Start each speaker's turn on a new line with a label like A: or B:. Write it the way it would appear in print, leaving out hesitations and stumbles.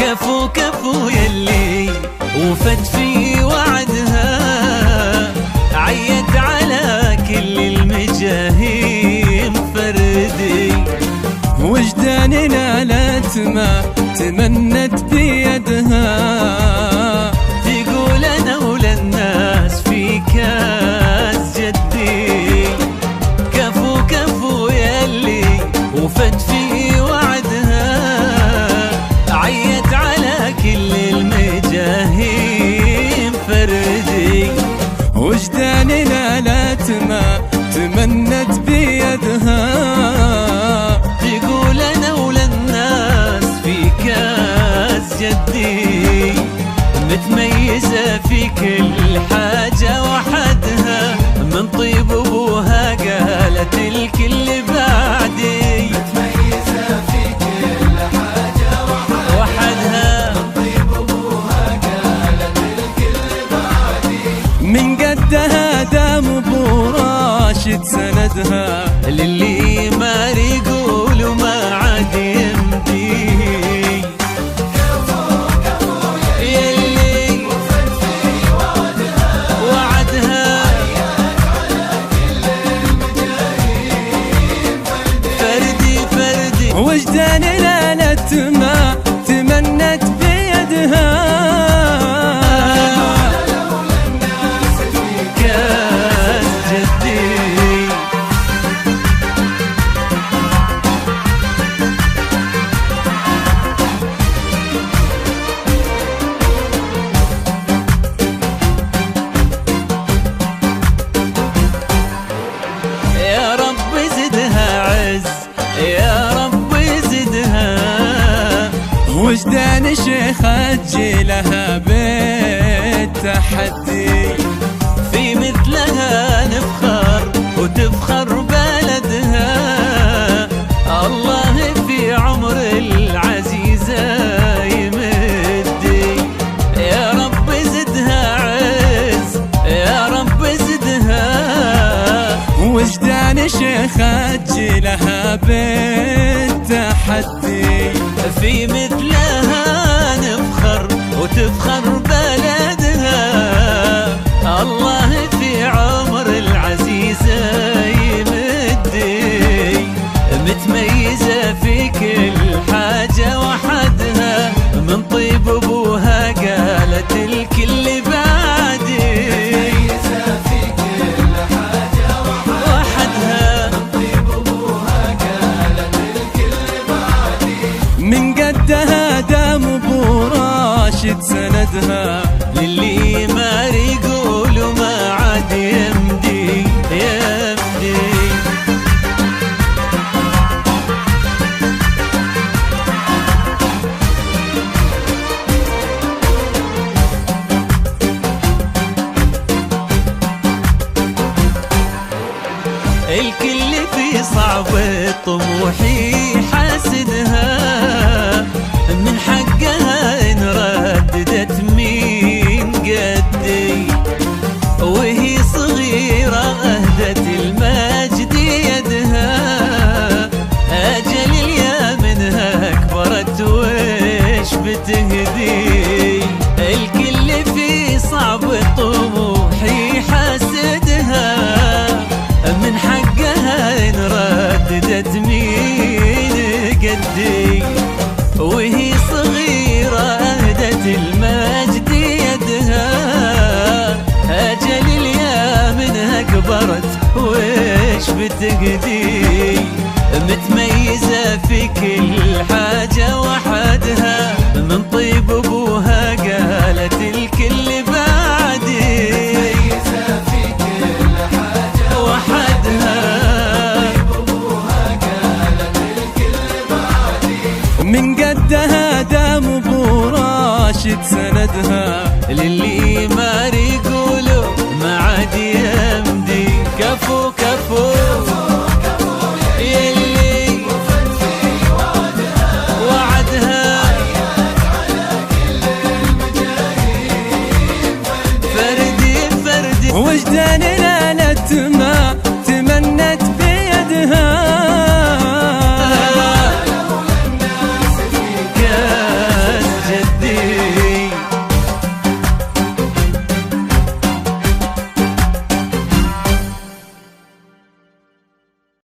A: كفو كفو يلي وفت في وعدها، عيت على كل المجاهيم فردي،
B: وجداننا نالت ما تمنت بيدها،
A: تقول انا وللناس في كاس جدي. كفو كفو يلي وفت في وعدها، عيت على كل المجاهيم فردي،
B: وجداننا نالت ما تمنت بيدها،
A: تقول انا وللناس في كاس جدي، متميزة في كل حاجة وحدها، من طيب ابوها قالت الكل بعدي،
C: متميزة في كل حاجة
A: وحدها،
C: من طيب ابوها قالت الكل بعدي.
B: من قدها دام ابو راشد سندها،
A: للي ما يقول وما عاد يمدي. يلي وعدها فردي فردي،
B: وجداننا نالت ما تمنت بيدها،
A: كاس جدي. يا رب زدها عز، يا رب زدها،
B: وجدان شيخ لها بيت تحدي،
A: في مثلها نفخر وتفخر بلدها، الله في عمر العزيزة يمدي. يا رب زدها عز، يا رب زدها،
B: وجدان شيخ لها بيت تحدي،
A: في مثلها نفخر وتفخر بلدها، الله في عمر العزيزة يمدي، متميزة في كل حاجة وحدها، من طيب ابوها قالت الكل بعدي،
C: متميزة في كل حاجة
A: وحدها،
C: من طيب ابوها قالت الكل بعدي.
B: من قدها دام ابو راشد سندها،
A: للي ما يقول وما عاد يمدي يمدي. الكل في صعب طموحي حاسدها، من حقها إن رددت مين قدي، وهي صغيرة أهدت المجد يدها، أجل اليا منها كبرت وش بتهدي. الكل في صعب طموحي حاسدها، من حقها إن رددت مين قدي، وهي صغيرة أهدت المجد يدها، أجل اليا منها كبرت وش بتقدي، متميزة في كل حاجة وحدها، من طيب أبوها قالت الكل بعدي،
C: متميزة في كل حاجة
A: وحدها،
C: ابوها قالت الكل بعدي.
B: من قدها دام ابو راشد سندها،
A: للي ما يقولوا ما عاد يمدي. كفو كفو يلي